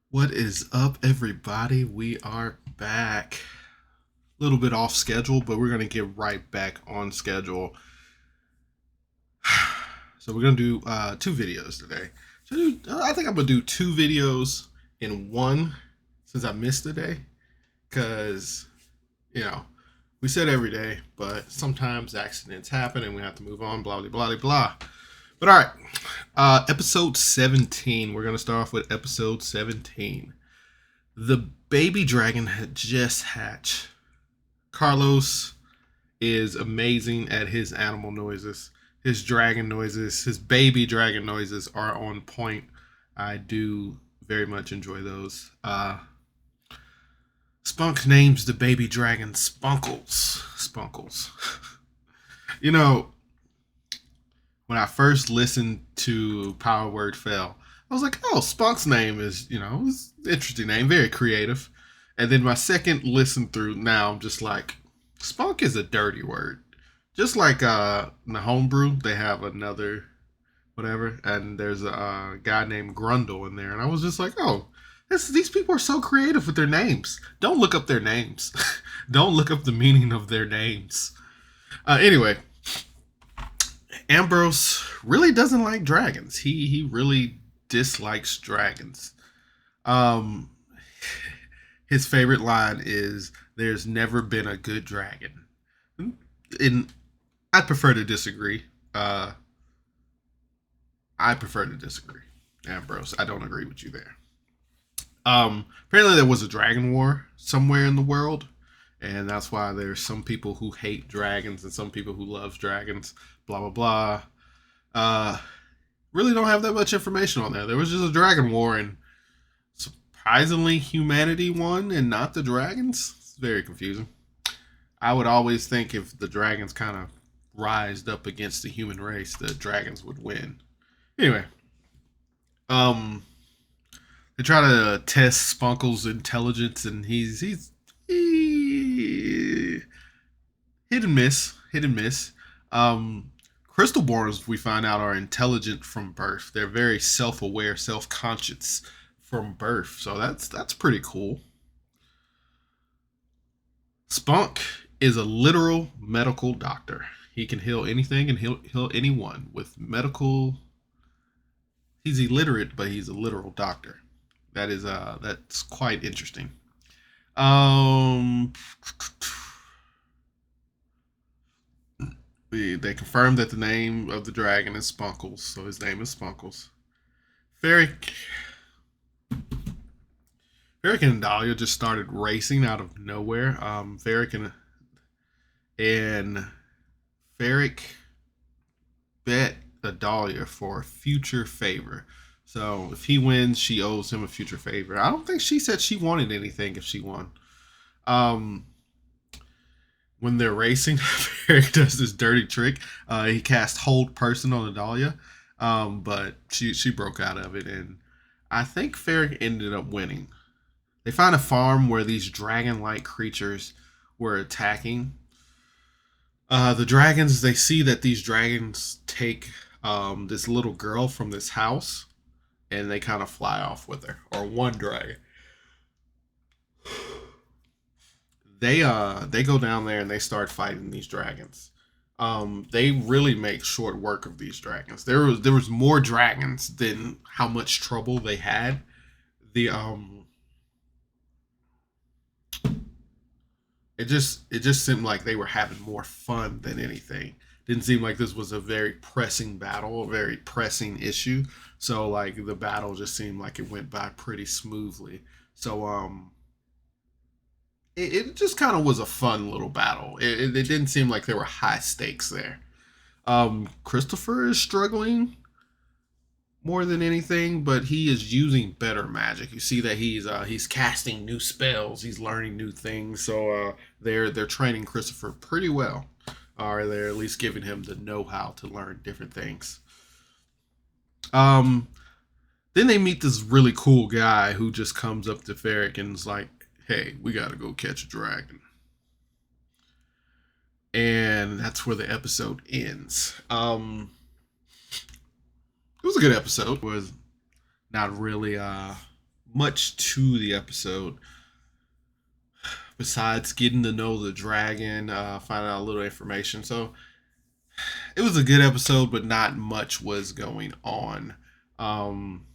What is up, everybody? We are back. A little bit off schedule, but we're going to get right back on schedule. So, we're going to do two videos today. I think I'm going to do two videos in one since I missed a day. Because, you know, we said every day, but sometimes accidents happen and we have to move on, blah, blah, blah, blah. But all right, episode 17. We're going to start off with episode 17. The baby dragon had just hatched. Carlos is amazing at his animal noises. His dragon noises, his baby dragon noises are on point. I do very much enjoy those. Spunk names the baby dragon Spunkles. Spunkles. You know, when I first listened to Power Word Fell, I was like, oh, Spunk's name is, it's an interesting name, very creative. And then my second listen through, now I'm just like, Spunk is a dirty word. Just like in TheHomeBrew, they have another whatever, and there's a guy named Grundle in there, and I was just like, oh, these people are so creative with their names. Don't look up their names. Don't look up the meaning of their names. Anyway, Ambrose really doesn't like dragons. He really dislikes dragons. Um, his favorite line is, "There's never been a good dragon," and I'd prefer to disagree. Uh, I prefer to disagree, Ambrose. I don't agree with you there. Apparently there was a dragon war somewhere in the world, and that's why there's some people who hate dragons and some people who love dragons. Blah blah blah. Uh, really don't have that much information on there. There was just a dragon war, and surprisingly, humanity won and not the dragons. It's very confusing. I would always think if the dragons kind of rised up against the human race, the dragons would win. Anyway, um, they try to test Spunkle's intelligence, and he hit and miss, hit and miss. Crystalborns, we find out, are intelligent from birth. They're very self-aware, self-conscious from birth, so that's pretty cool. Spunk is a literal medical doctor. He can heal anything and heal anyone with medical. He's illiterate, but he's a literal doctor. That's quite interesting. Um, they confirmed that the name of the dragon is Spunkles, so his name is Spunkles. Ferric, Ferric and Dahlia just started racing out of nowhere. And Ferric bet Adalia for a future favor. So if he wins, she owes him a future favor. I don't think she said she wanted anything if she won. Um, when they're racing, Ferric does this dirty trick. He casts Hold Person on Adalia, but she broke out of it, and I think Ferric ended up winning. They find a farm where these dragon-like creatures were attacking. The dragons, they see that these dragons take this little girl from this house, and they kind of fly off with her, or one dragon. They go down there and they start fighting these dragons. They really make short work of these dragons. There was more dragons than how much trouble they had. The it just seemed like they were having more fun than anything. Didn't seem like this was a very pressing battle, a very pressing issue. So like the battle just seemed like it went by pretty smoothly. So it just kind of was a fun little battle. It didn't seem like there were high stakes there. Christopher is struggling more than anything, but he is using better magic. You see that he's casting new spells, he's learning new things. So they're training Christopher pretty well, or they're at least giving him the know-how to learn different things. Um, then they meet this really cool guy who just comes up to Ferric and is like, "Hey, we gotta go catch a dragon." And that's where the episode ends. It was a good episode. It was not really much to the episode besides getting to know the dragon, finding out a little information. So it was a good episode, but not much was going on. Um,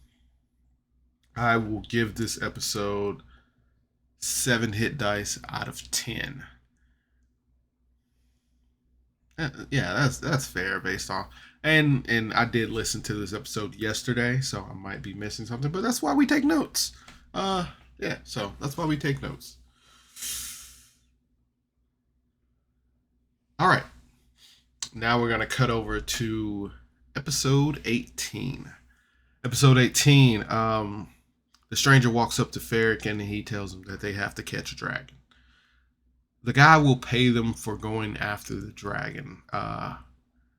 I will give this episode 7 hit dice out of 10. Yeah, that's fair based on and I did listen to this episode yesterday, so I might be missing something, but that's why we take notes. Uh, yeah, so that's why we take notes. All right, now we're gonna cut over to episode 18. Episode 18. The stranger walks up to Ferric and he tells him that they have to catch a dragon. The guy will pay them for going after the dragon.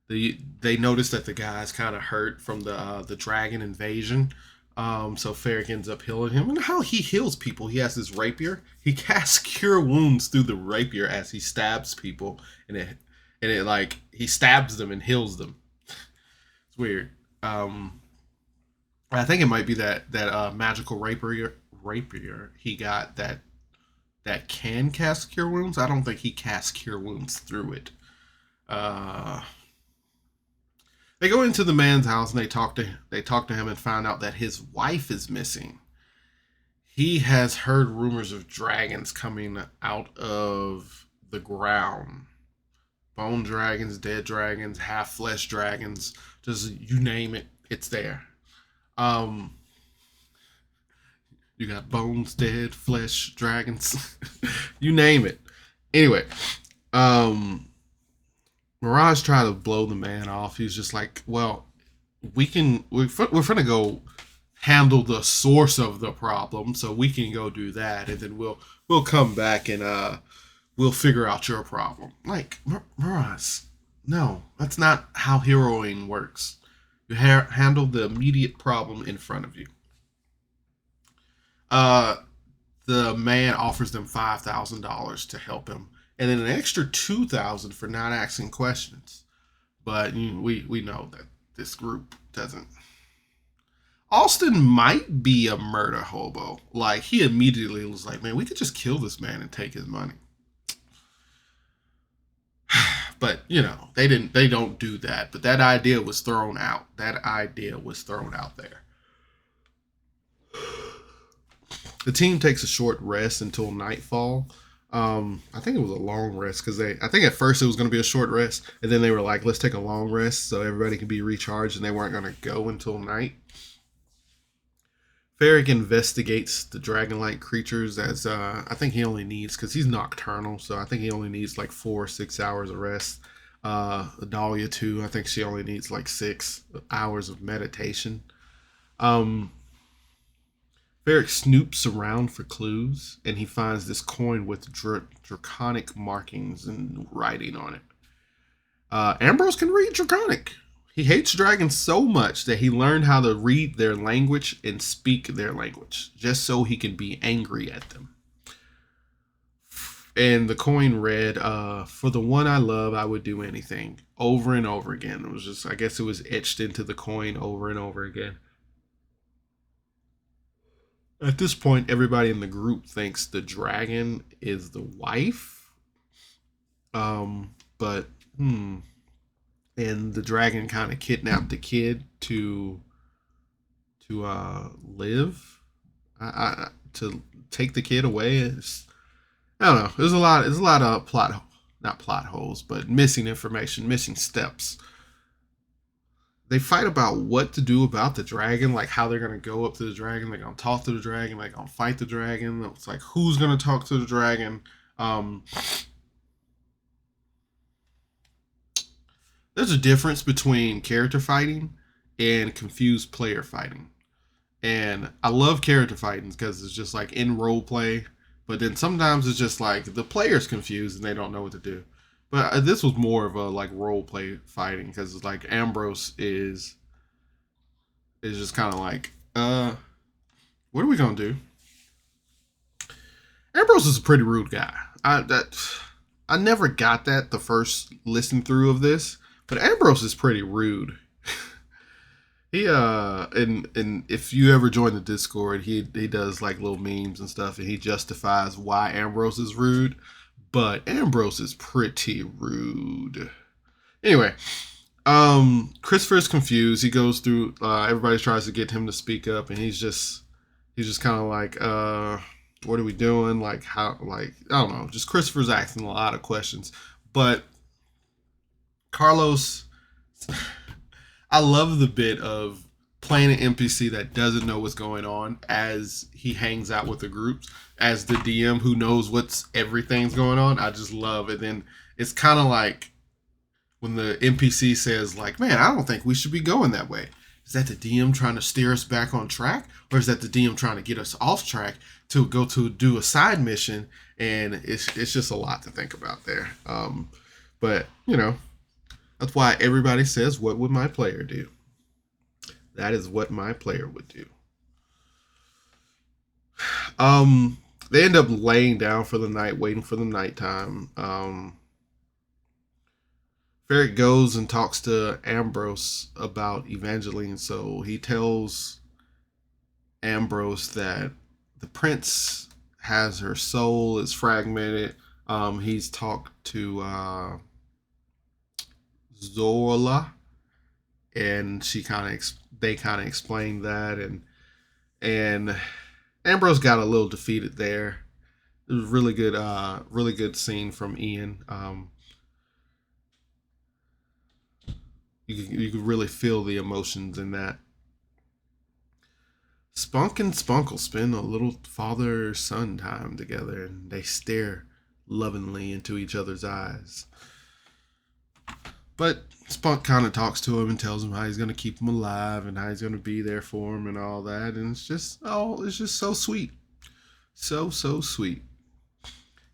They notice that the guy's kind of hurt from the dragon invasion. So Ferric ends up healing him, and how he heals people, he has this rapier. He casts cure wounds through the rapier as he stabs people, and it like he stabs them and heals them. It's weird. I think it might be that magical rapier he got that can cast cure wounds. I don't think he casts cure wounds through it. Uh, they go into the man's house and they talk to him and find out that his wife is missing. He has heard rumors of dragons coming out of the ground. Bone dragons, dead dragons, half flesh dragons, just you name it, it's there. Um you got bones, dead, flesh, dragons, you name it. Anyway, um Mirage tried to blow the man off. He's just like, well, we're gonna go handle the source of the problem, so we can go do that, and then we'll come back and we'll figure out your problem. Like Mirage, no, that's not how heroing works. You handle the immediate problem in front of you. Uh, the man offers them $5,000 to help him, and then an extra 2,000 for not asking questions. But we know that this group doesn't. Austin might be a murder hobo. Like he immediately was like, "Man, we could just kill this man and take his money." But they didn't. They don't do that. But that idea was thrown out. That idea was thrown out there. The team takes a short rest until nightfall. I think it was a long rest because I think at first it was going to be a short rest, and then they were like, "Let's take a long rest so everybody can be recharged," and they weren't going to go until night. Ferric investigates the dragon-like creatures as I think he only needs because he's nocturnal, so I think he only needs like 4 or 6 hours of rest. Dahlia too, I think she only needs like 6 hours of meditation. Um, Ferric snoops around for clues, and he finds this coin with draconic markings and writing on it. Ambrose can read draconic. He hates dragons so much that he learned how to read their language and speak their language, just so he can be angry at them. And the coin read, "For the one I love, I would do anything," over and over again. It was just, I guess it was etched into the coin over and over again. At this point, everybody in the group thinks the dragon is the wife. But and the dragon kind of kidnapped the kid to live, to take the kid away. I don't know. There's a lot of not plot holes, but missing information, missing steps. They fight about what to do about the dragon, like how they're gonna go up to the dragon, they're gonna talk to the dragon, they're gonna fight the dragon. It's like who's gonna talk to the dragon. There's a difference between character fighting and confused player fighting. And I love character fighting because it's just like in role play, but then sometimes it's just like the player's confused and they don't know what to do. But this was more of a like role play fighting because it's like Ambrose is just kind of like, what are we gonna do? Ambrose is a pretty rude guy. I never got that the first listen through of this, but Ambrose is pretty rude. He and if you ever join the Discord, he does like little memes and stuff, and he justifies why Ambrose is rude, but Ambrose is pretty rude. Anyway, Christopher's confused. He goes through. Everybody tries to get him to speak up, and he's just kind of like, what are we doing? Like how? Like I don't know. Just Christopher's asking a lot of questions, but Carlos, I love the bit of playing an NPC that doesn't know what's going on as he hangs out with the groups as the DM who knows what's everything's going on. I just love it. Then it's kind of like when the NPC says like, "Man, I don't think we should be going that way." Is that the DM trying to steer us back on track, or is that the DM trying to get us off track to go to do a side mission? And it's just a lot to think about there. But that's why everybody says, "What would my player do?" That is what my player would do. They end up laying down for the night, waiting for the nighttime. Ferric goes and talks to Ambrose about Evangeline. So he tells Ambrose that the prince has her soul is fragmented. He's talked to Zola, and they kind of explained that, and Ambrose got a little defeated there. It was really good scene from Ian. You could really feel the emotions in that. Spunk and Spunkle spend a little father son time together, and they stare lovingly into each other's eyes. But Spunk kind of talks to him and tells him how he's going to keep him alive and how he's going to be there for him and all that. And it's just so sweet. So sweet.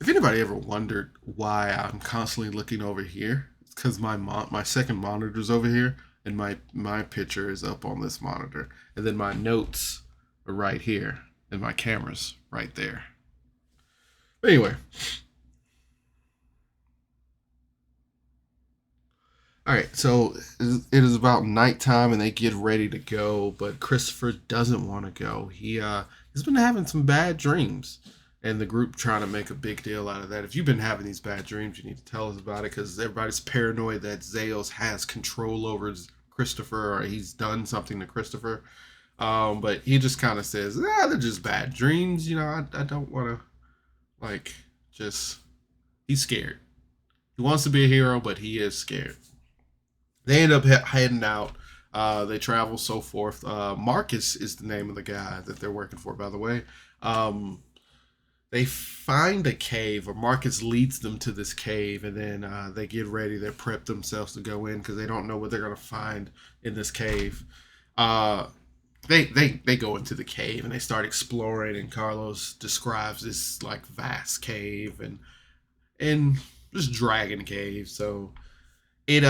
If anybody ever wondered why I'm constantly looking over here, it's because my second monitor's over here and my picture is up on this monitor. And then my notes are right here and my camera's right there. But anyway, all right, so it is about nighttime and they get ready to go, but Christopher doesn't want to go. He's been having some bad dreams, and the group trying to make a big deal out of that. If you've been having these bad dreams, you need to tell us about it because everybody's paranoid that Zeos has control over Christopher or he's done something to Christopher. But he just kind of says, they're just bad dreams. I don't want to like just. He's scared. He wants to be a hero, but he is scared. They end up heading out. They travel so forth. Marcus is the name of the guy that they're working for, by the way. They find a cave, or Marcus leads them to this cave, and then they get ready. They prep themselves to go in because they don't know what they're gonna find in this cave. They go into the cave and they start exploring. And Carlos describes this like vast cave and this dragon cave. So it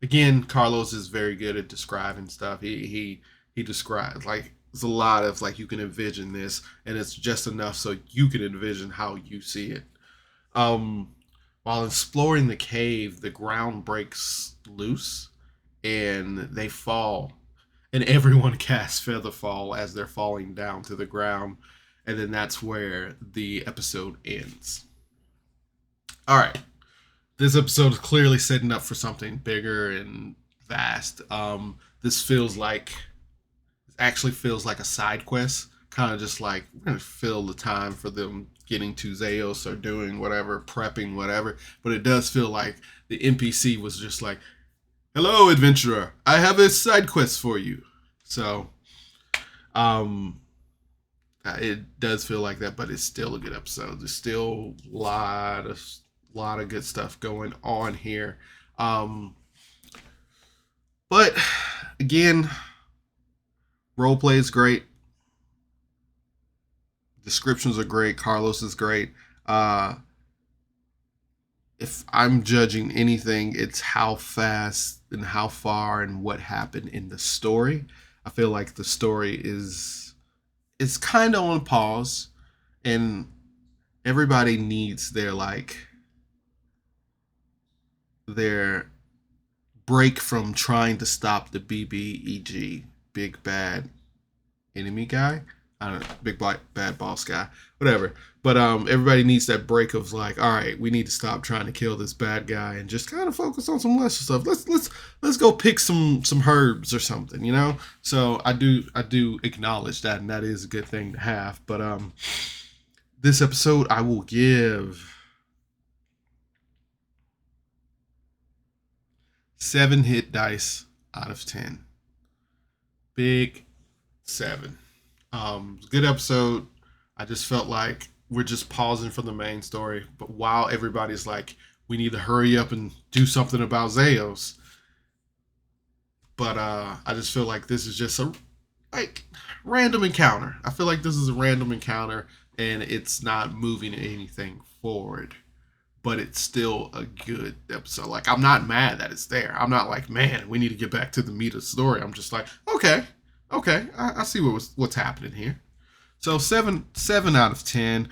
again, Carlos is very good at describing stuff. He describes like there's a lot of like you can envision this, and it's just enough so you can envision how you see it. Um, while exploring the cave, the ground breaks loose, and they fall, and everyone casts feather fall as they're falling down to the ground, and then that's where the episode ends. All right, this episode is clearly setting up for something bigger and vast. This actually feels like a side quest, kind of just like we're gonna fill the time for them getting to Zeos or doing whatever, prepping whatever. But it does feel like the NPC was just like, "Hello, adventurer, I have a side quest for you." So, um, it does feel like that, but it's still a good episode. There's still a lot of good stuff going on here. Um, but again, role play is great. Descriptions are great. Carlos is great. Uh, if I'm judging anything, it's how fast and how far and what happened in the story. I feel like the story is kind of on pause, and everybody needs their break from trying to stop the BBEG, big bad enemy guy. I don't know, big black bad boss guy, whatever. But everybody needs that break of like, all right, we need to stop trying to kill this bad guy and just kind of focus on some lesser stuff. Let's go pick some herbs or something, you know. So I do acknowledge that, and that is a good thing to have. But this episode I will give 7 hit dice out of 10. Big 7. Good episode. I just felt like we're just pausing from the main story, but while everybody's like, we need to hurry up and do something about Zeos. But I just feel like this is just a like random encounter. I feel like this is a random encounter, and it's not moving anything forward. But it's still a good episode. Like, I'm not mad that it's there. I'm not like, man, we need to get back to the meat of the story. I'm just like, okay, I see what's happening here. So 7 out of 10,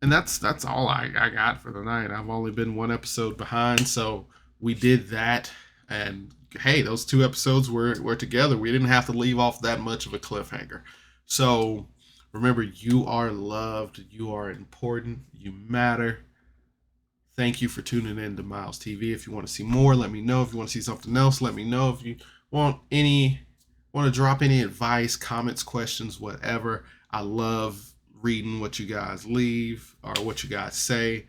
and that's all I got for the night. I've only been 1 episode behind, so we did that, and hey, those 2 episodes were together. We didn't have to leave off that much of a cliffhanger. So remember, you are loved, you are important, you matter. Thank you for tuning in to Miles TV. If you want to see more, let me know. If you want to see something else, let me know. If you want to drop any advice, comments, questions, whatever. I love reading what you guys leave or what you guys say.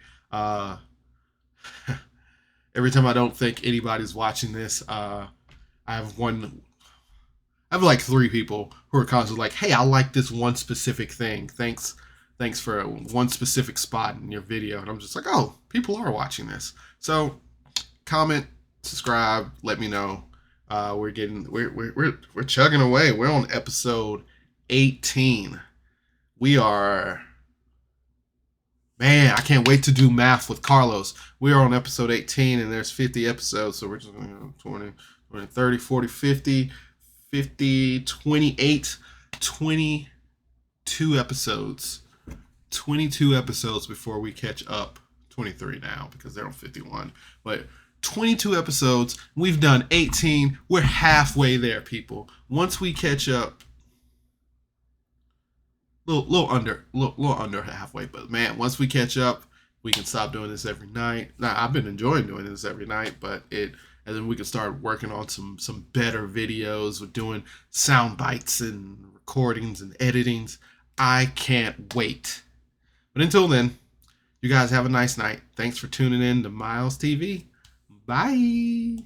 Every time I don't think anybody's watching this, I have like 3 people who are constantly like, "Hey, I like this one specific thing. Thanks for one specific spot in your video." And I'm just like, "Oh, people are watching this." So, comment, subscribe, let me know. We're chugging away. We're on episode 18. We are, man, I can't wait to do math with Carlos. We are on episode 18, and there's 50 episodes, so we're just 20, 30, 40, 50, 50, 28, 22 episodes. 22 episodes before we catch up. 23 now because they're on 51. But 22 episodes. We've done 18. We're halfway there, people. Once we catch up, little under halfway. But man, once we catch up, we can stop doing this every night. Now, I've been enjoying doing this every night, but and then we can start working on some better videos with doing sound bites and recordings and editings. I can't wait. But until then, you guys have a nice night. Thanks for tuning in to Miles TV. Bye.